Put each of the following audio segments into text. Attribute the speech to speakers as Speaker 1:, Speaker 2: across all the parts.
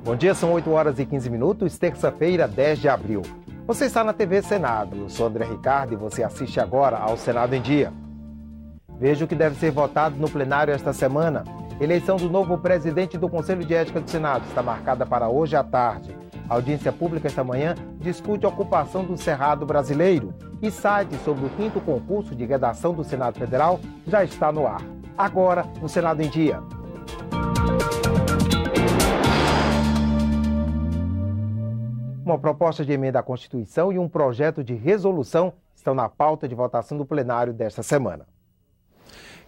Speaker 1: Bom dia, são 8 horas e 15 minutos, terça-feira, 10 de abril. Você está na TV Senado. Eu sou André Ricardo e você assiste agora ao Senado em Dia. Veja o que deve ser votado no plenário esta semana. Eleição do novo presidente do Conselho de Ética do Senado está marcada para hoje à tarde. A audiência pública esta manhã discute a ocupação do Cerrado brasileiro e site sobre o 5º concurso de redação do Senado Federal já está no ar. Agora, no Senado em Dia. Uma proposta de emenda à Constituição e um projeto de resolução estão na pauta de votação do plenário desta semana.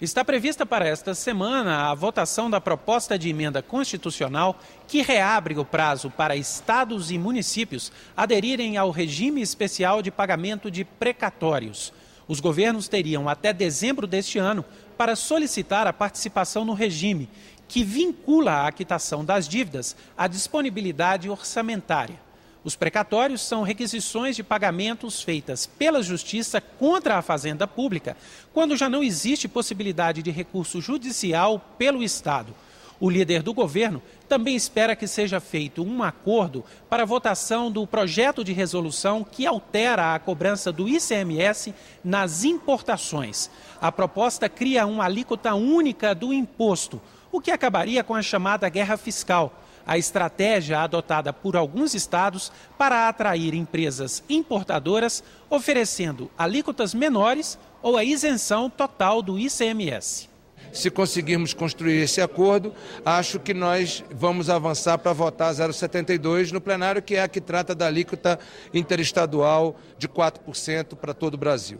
Speaker 2: Está prevista para esta semana a votação da proposta de emenda constitucional que reabre o prazo para estados e municípios aderirem ao regime especial de pagamento de precatórios. Os governos teriam até dezembro deste ano para solicitar a participação no regime, que vincula a quitação das dívidas à disponibilidade orçamentária. Os precatórios são requisições de pagamentos feitas pela Justiça contra a Fazenda Pública, quando já não existe possibilidade de recurso judicial pelo Estado. O líder do governo também espera que seja feito um acordo para a votação do projeto de resolução que altera a cobrança do ICMS nas importações. A proposta cria uma alíquota única do imposto, o que acabaria com a chamada guerra fiscal. A estratégia adotada por alguns estados para atrair empresas importadoras, oferecendo alíquotas menores ou a isenção total do ICMS.
Speaker 3: Se conseguirmos construir esse acordo, acho que nós vamos avançar para votar 0,72 no plenário, que é a que trata da alíquota interestadual de 4% para todo o Brasil.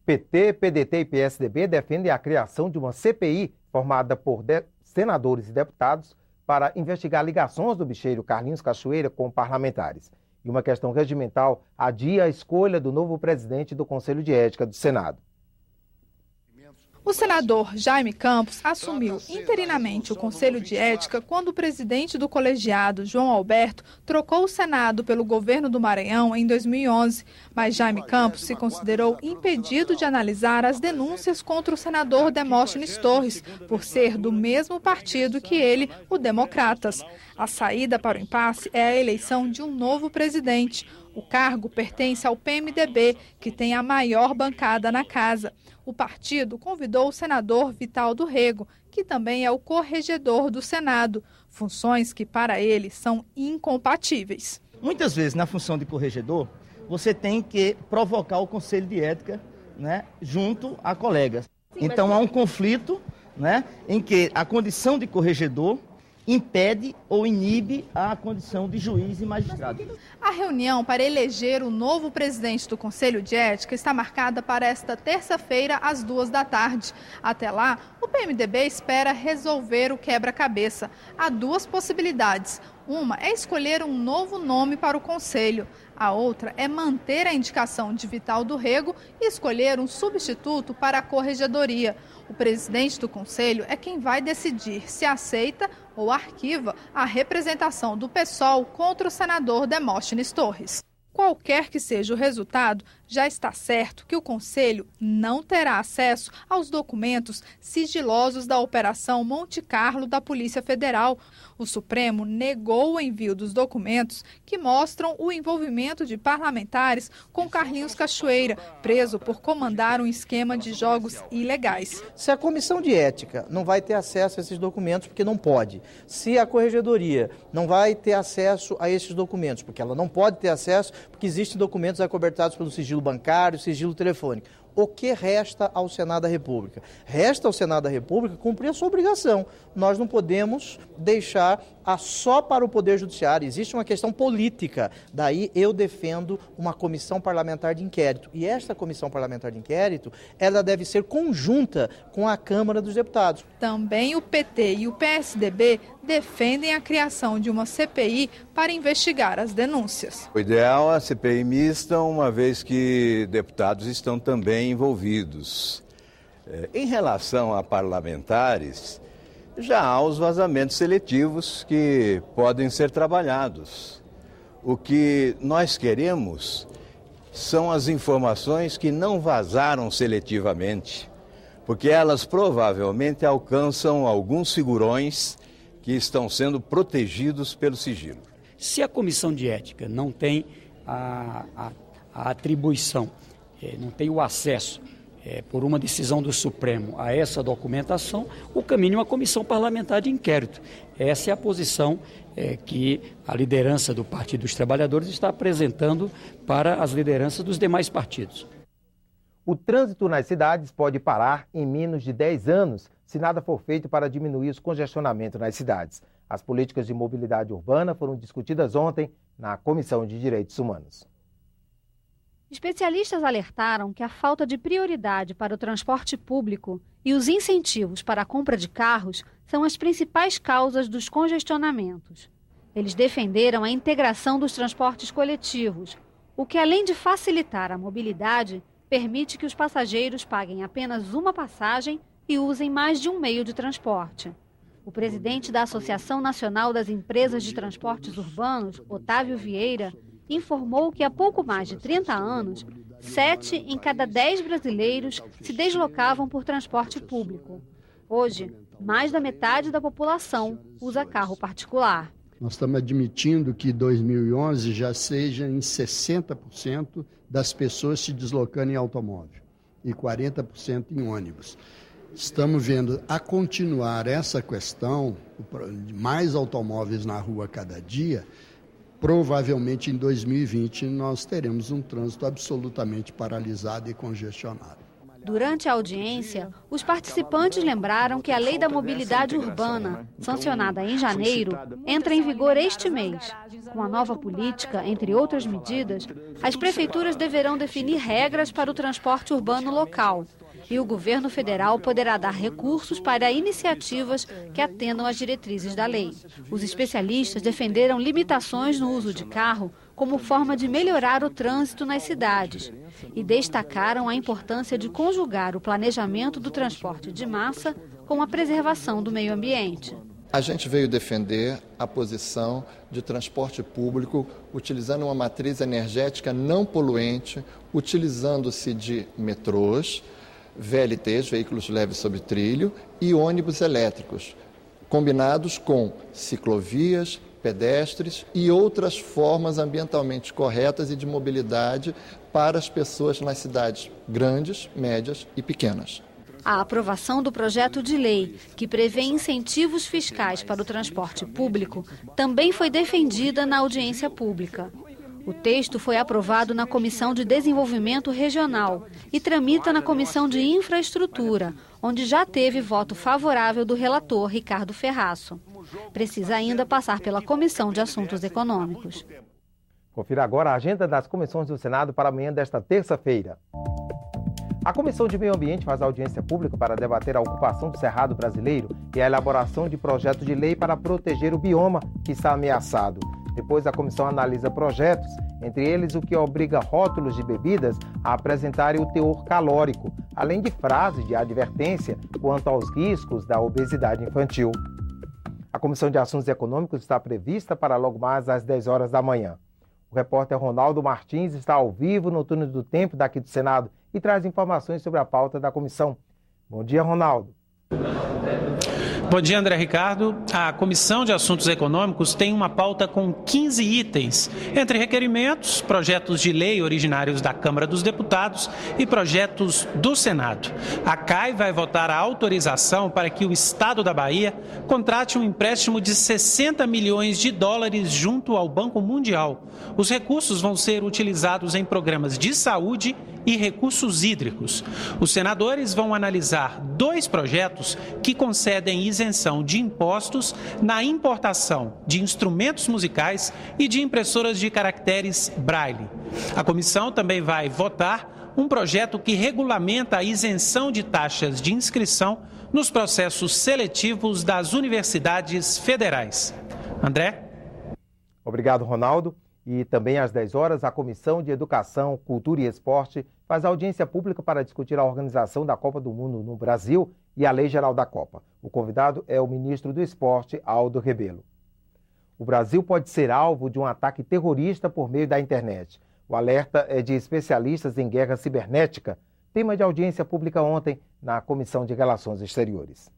Speaker 1: PT, PDT e PSDB defendem a criação de uma CPI formada por senadores e deputados para investigar ligações do bicheiro Carlinhos Cachoeira com parlamentares. E uma questão regimental adia a escolha do novo presidente do Conselho de Ética do Senado.
Speaker 4: O senador Jaime Campos assumiu interinamente o Conselho de Ética quando o presidente do colegiado, João Alberto, trocou o Senado pelo governo do Maranhão em 2011. Mas Jaime Campos se considerou impedido de analisar as denúncias contra o senador Demóstenes Torres, por ser do mesmo partido que ele, o Democratas. A saída para o impasse é a eleição de um novo presidente. O cargo pertence ao PMDB, que tem a maior bancada na casa. O partido convidou o senador Vital do Rego, que também é o corregedor do Senado, funções que para ele são incompatíveis.
Speaker 5: Muitas vezes na função de corregedor, você tem que provocar o Conselho de Ética, junto a colegas. Então há um conflito, em que a condição de corregedor impede ou inibe a condição de juiz e magistrado.
Speaker 4: A reunião para eleger o novo presidente do Conselho de Ética está marcada para esta terça-feira, às 14h. Até lá, o PMDB espera resolver o quebra-cabeça. Há duas possibilidades. Uma é escolher um novo nome para o Conselho. A outra é manter a indicação de Vital do Rego e escolher um substituto para a corregedoria. O presidente do Conselho é quem vai decidir se aceita ou arquiva a representação do PSOL contra o senador Demóstenes Torres. Qualquer que seja o resultado, já está certo que o Conselho não terá acesso aos documentos sigilosos da Operação Monte Carlo da Polícia Federal. O Supremo negou o envio dos documentos que mostram o envolvimento de parlamentares com Carlinhos Cachoeira, preso por comandar um esquema de jogos ilegais.
Speaker 5: Se a Comissão de Ética não vai ter acesso a esses documentos, porque não pode. Se a Corregedoria não vai ter acesso a esses documentos, porque ela não pode ter acesso, porque existem documentos acobertados pelo sigilo bancário, sigilo telefônico. O que resta ao Senado da República? Resta ao Senado da República cumprir a sua obrigação. Nós não podemos deixar só para o Poder Judiciário. Existe uma questão política. Daí eu defendo uma comissão parlamentar de inquérito. E esta comissão parlamentar de inquérito, ela deve ser conjunta com a Câmara dos Deputados.
Speaker 4: Também o PT e o PSDB defendem a criação de uma CPI para investigar as denúncias.
Speaker 6: O ideal é a CPI mista, uma vez que deputados estão também envolvidos. Em relação a parlamentares, já há os vazamentos seletivos que podem ser trabalhados. O que nós queremos são as informações que não vazaram seletivamente, porque elas provavelmente alcançam alguns figurões que estão sendo protegidos pelo sigilo.
Speaker 7: Se a Comissão de Ética não tem a atribuição, não tem o acesso por uma decisão do Supremo a essa documentação, o caminho é uma comissão parlamentar de inquérito. Essa é a posição que a liderança do Partido dos Trabalhadores está apresentando para as lideranças dos demais partidos.
Speaker 1: O trânsito nas cidades pode parar em menos de 10 anos se nada for feito para diminuir os congestionamentos nas cidades. As políticas de mobilidade urbana foram discutidas ontem na Comissão de Direitos Humanos.
Speaker 8: Especialistas alertaram que a falta de prioridade para o transporte público e os incentivos para a compra de carros são as principais causas dos congestionamentos. Eles defenderam a integração dos transportes coletivos, o que, além de facilitar a mobilidade, permite que os passageiros paguem apenas uma passagem e usem mais de um meio de transporte. O presidente da Associação Nacional das Empresas de Transportes Urbanos, Otávio Vieira, informou que há pouco mais de 30 anos, 7 em cada 10 brasileiros se deslocavam por transporte público. Hoje, mais da metade da população usa carro particular.
Speaker 9: Nós estamos admitindo que 2011 já seja em 60% das pessoas se deslocando em automóvel e 40% em ônibus. Estamos vendo a continuar essa questão de mais automóveis na rua a cada dia. Provavelmente em 2020 nós teremos um trânsito absolutamente paralisado e congestionado.
Speaker 8: Durante a audiência, os participantes lembraram que a Lei da Mobilidade Urbana, sancionada em janeiro, entra em vigor este mês. Com a nova política, entre outras medidas, as prefeituras deverão definir regras para o transporte urbano local. E o governo federal poderá dar recursos para iniciativas que atendam às diretrizes da lei. Os especialistas defenderam limitações no uso de carro como forma de melhorar o trânsito nas cidades e destacaram a importância de conjugar o planejamento do transporte de massa com a preservação do meio ambiente.
Speaker 10: A gente veio defender a posição de transporte público utilizando uma matriz energética não poluente, utilizando-se de metrôs, VLTs, veículos leves sobre trilho, e ônibus elétricos, combinados com ciclovias, pedestres e outras formas ambientalmente corretas e de mobilidade para as pessoas nas cidades grandes, médias e pequenas.
Speaker 8: A aprovação do projeto de lei, que prevê incentivos fiscais para o transporte público, também foi defendida na audiência pública. O texto foi aprovado na Comissão de Desenvolvimento Regional e tramita na Comissão de Infraestrutura, onde já teve voto favorável do relator Ricardo Ferraço. Precisa ainda passar pela Comissão de Assuntos Econômicos.
Speaker 1: Confira agora a agenda das comissões do Senado para amanhã desta terça-feira. A Comissão de Meio Ambiente faz audiência pública para debater a ocupação do Cerrado brasileiro e a elaboração de projeto de lei para proteger o bioma que está ameaçado. Depois, a comissão analisa projetos, entre eles o que obriga rótulos de bebidas a apresentarem o teor calórico, além de frases de advertência quanto aos riscos da obesidade infantil. A Comissão de Assuntos Econômicos está prevista para logo mais às 10 horas da manhã. O repórter Ronaldo Martins está ao vivo no Túnel do Tempo daqui do Senado e traz informações sobre a pauta da comissão. Bom dia, Ronaldo.
Speaker 2: Bom dia, André Ricardo. A Comissão de Assuntos Econômicos tem uma pauta com 15 itens, entre requerimentos, projetos de lei originários da Câmara dos Deputados e projetos do Senado. A CAI vai votar a autorização para que o Estado da Bahia contrate um empréstimo de 60 milhões de dólares junto ao Banco Mundial. Os recursos vão ser utilizados em programas de saúde e recursos hídricos. Os senadores vão analisar 2 projetos que concedem isenção de impostos na importação de instrumentos musicais e de impressoras de caracteres Braille. A comissão também vai votar um projeto que regulamenta a isenção de taxas de inscrição nos processos seletivos das universidades federais. André?
Speaker 1: Obrigado, Ronaldo. E também às 10 horas, a Comissão de Educação, Cultura e Esporte faz audiência pública para discutir a organização da Copa do Mundo no Brasil e a Lei Geral da Copa. O convidado é o ministro do Esporte, Aldo Rebelo. O Brasil pode ser alvo de um ataque terrorista por meio da internet. O alerta é de especialistas em guerra cibernética, tema de audiência pública ontem na Comissão de Relações Exteriores.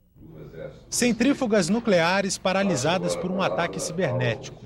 Speaker 11: Centrífugas nucleares paralisadas por um ataque cibernético.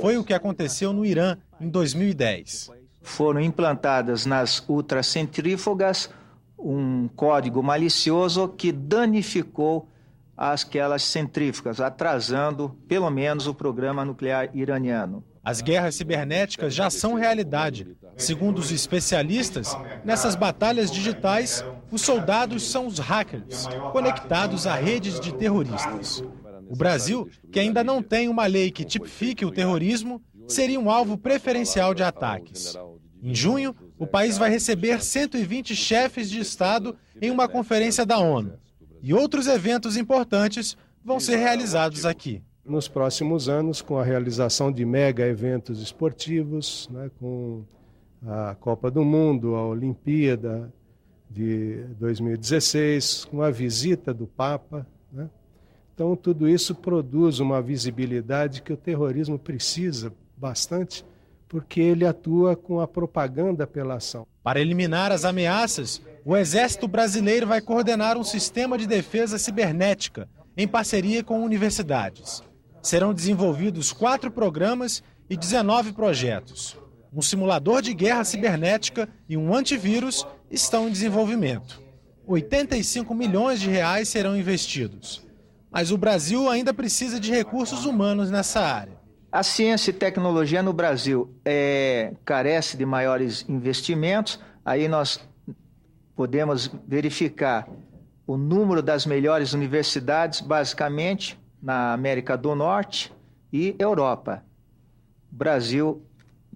Speaker 11: Foi o que aconteceu no Irã em 2010.
Speaker 12: Foram implantadas nas ultracentrífugas um código malicioso que danificou aquelas centrífugas, atrasando pelo menos o programa nuclear iraniano.
Speaker 11: As guerras cibernéticas já são realidade. Segundo os especialistas, nessas batalhas digitais, os soldados são os hackers, conectados a redes de terroristas. O Brasil, que ainda não tem uma lei que tipifique o terrorismo, seria um alvo preferencial de ataques. Em junho, o país vai receber 120 chefes de Estado em uma conferência da ONU. E outros eventos importantes vão ser realizados aqui.
Speaker 13: Nos próximos anos, com a realização de mega eventos esportivos, com a Copa do Mundo, a Olimpíada de 2016, com a visita do Papa. Então, tudo isso produz uma visibilidade que o terrorismo precisa bastante, porque ele atua com a propaganda pela ação.
Speaker 11: Para eliminar as ameaças, o Exército Brasileiro vai coordenar um sistema de defesa cibernética, em parceria com universidades. Serão desenvolvidos 4 programas e 19 projetos. Um simulador de guerra cibernética e um antivírus estão em desenvolvimento. 85 milhões de reais serão investidos. Mas o Brasil ainda precisa de recursos humanos nessa área.
Speaker 12: A ciência e tecnologia no Brasil carece de maiores investimentos. Aí nós podemos verificar o número das melhores universidades, basicamente, na América do Norte e Europa. O Brasil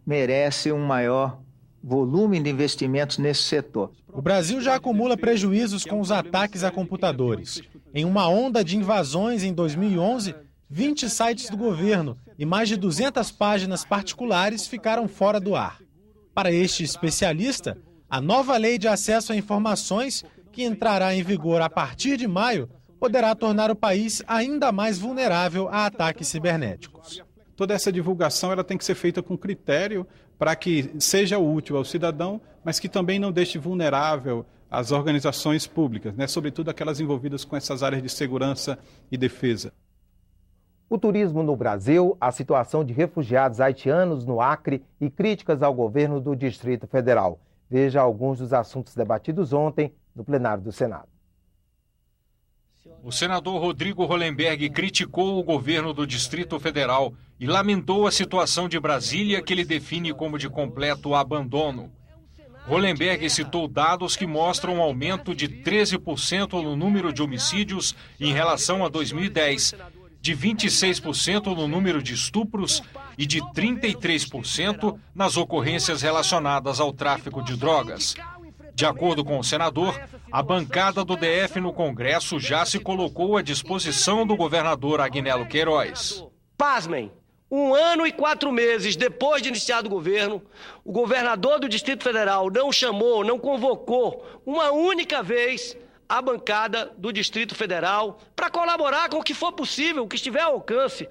Speaker 12: merece um maior volume de investimentos nesse setor.
Speaker 11: O Brasil já acumula prejuízos com os ataques a computadores. Em uma onda de invasões em 2011, 20 sites do governo e mais de 200 páginas particulares ficaram fora do ar. Para este especialista, a nova lei de acesso a informações, que entrará em vigor a partir de maio, poderá tornar o país ainda mais vulnerável a ataques cibernéticos.
Speaker 14: Toda essa divulgação ela tem que ser feita com critério para que seja útil ao cidadão, mas que também não deixe vulnerável as organizações públicas, sobretudo aquelas envolvidas com essas áreas de segurança e defesa.
Speaker 1: O turismo no Brasil, a situação de refugiados haitianos no Acre e críticas ao governo do Distrito Federal. Veja alguns dos assuntos debatidos ontem no plenário do Senado.
Speaker 15: O senador Rodrigo Hollenberg criticou o governo do Distrito Federal e lamentou a situação de Brasília, que ele define como de completo abandono. Hollenberg citou dados que mostram um aumento de 13% no número de homicídios em relação a 2010, de 26% no número de estupros e de 33% nas ocorrências relacionadas ao tráfico de drogas. De acordo com o senador, a bancada do DF no Congresso já se colocou à disposição do governador Agnello Queiroz.
Speaker 16: Pasmem, 1 ano e 4 meses depois de iniciado o governo, o governador do Distrito Federal não chamou, não convocou uma única vez a bancada do Distrito Federal para colaborar com o que for possível, o que estiver ao alcance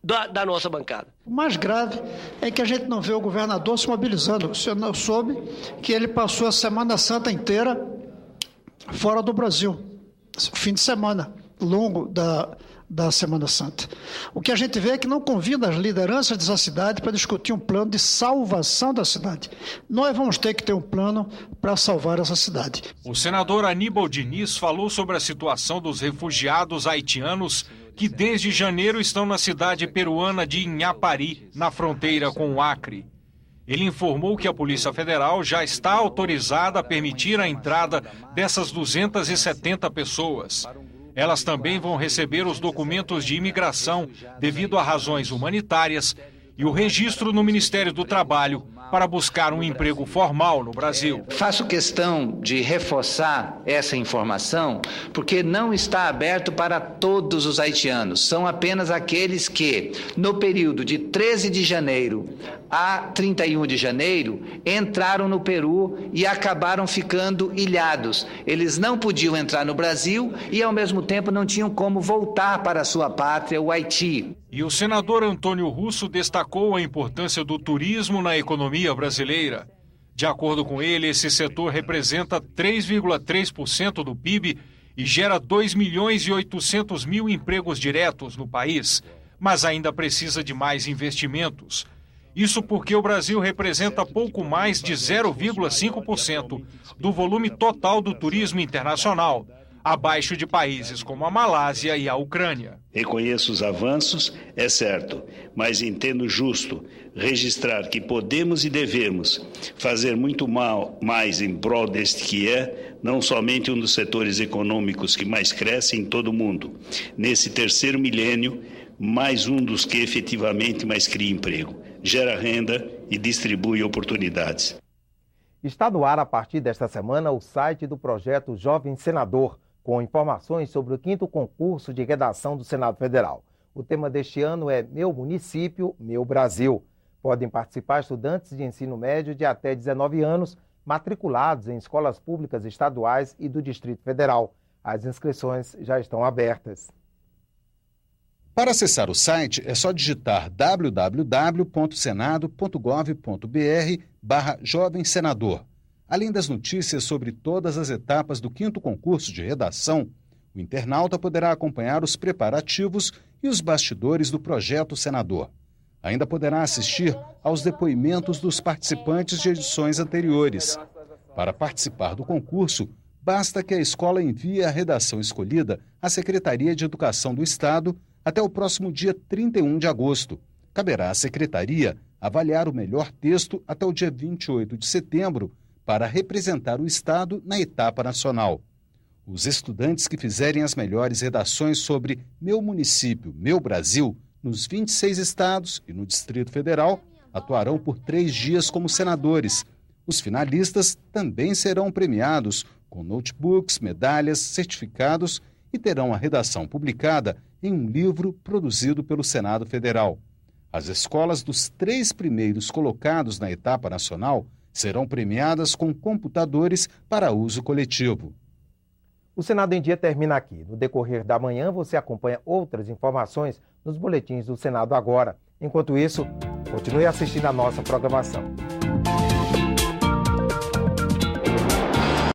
Speaker 16: da nossa bancada.
Speaker 17: O mais grave é que a gente não vê o governador se mobilizando. O senhor não soube que ele passou a Semana Santa inteira fora do Brasil, o fim de semana longo da Semana Santa. O que a gente vê é que não convida as lideranças dessa cidade para discutir um plano de salvação da cidade. Nós vamos ter que ter um plano para salvar essa cidade.
Speaker 15: O senador Aníbal Diniz falou sobre a situação dos refugiados haitianos que desde janeiro estão na cidade peruana de Inhapari, na fronteira com o Acre. Ele informou que a Polícia Federal já está autorizada a permitir a entrada dessas 270 pessoas. Elas também vão receber os documentos de imigração devido a razões humanitárias e o registro no Ministério do Trabalho para buscar um emprego formal no Brasil.
Speaker 18: Faço questão de reforçar essa informação porque não está aberto para todos os haitianos. São apenas aqueles que, no período de 13 de janeiro a 31 de janeiro, entraram no Peru e acabaram ficando ilhados. Eles não podiam entrar no Brasil e, ao mesmo tempo, não tinham como voltar para a sua pátria, o Haiti.
Speaker 15: E o senador Antônio Russo destacou a importância do turismo na economia brasileira. De acordo com ele, esse setor representa 3,3% do PIB e gera 2.800.000 empregos diretos no país, mas ainda precisa de mais investimentos. Isso porque o Brasil representa pouco mais de 0,5% do volume total do turismo internacional, abaixo de países como a Malásia e a Ucrânia.
Speaker 19: Reconheço os avanços, é certo, mas entendo justo registrar que podemos e devemos fazer muito mais em prol deste que é não somente um dos setores econômicos que mais cresce em todo o mundo, nesse terceiro milênio, mais um dos que efetivamente mais cria emprego, gera renda e distribui oportunidades.
Speaker 1: Está no ar a partir desta semana o site do projeto Jovem Senador, com informações sobre o 5º concurso de redação do Senado Federal. O tema deste ano é Meu Município, Meu Brasil. Podem participar estudantes de ensino médio de até 19 anos, matriculados em escolas públicas estaduais e do Distrito Federal. As inscrições já estão abertas.
Speaker 20: Para acessar o site, é só digitar www.senado.gov.br/Jovem Senador. Além das notícias sobre todas as etapas do 5º concurso de redação, o internauta poderá acompanhar os preparativos e os bastidores do projeto Senador. Ainda poderá assistir aos depoimentos dos participantes de edições anteriores. Para participar do concurso, basta que a escola envie a redação escolhida à Secretaria de Educação do Estado até o próximo dia 31 de agosto. Caberá à Secretaria avaliar o melhor texto até o dia 28 de setembro para representar o Estado na etapa nacional. Os estudantes que fizerem as melhores redações sobre Meu Município, Meu Brasil, nos 26 estados e no Distrito Federal, atuarão por 3 dias como senadores. Os finalistas também serão premiados com notebooks, medalhas, certificados e terão a redação publicada em um livro produzido pelo Senado Federal. As escolas dos 3 primeiros colocados na etapa nacional serão premiadas com computadores para uso coletivo.
Speaker 1: O Senado em Dia termina aqui. No decorrer da manhã, você acompanha outras informações nos boletins do Senado Agora. Enquanto isso, continue assistindo a nossa programação.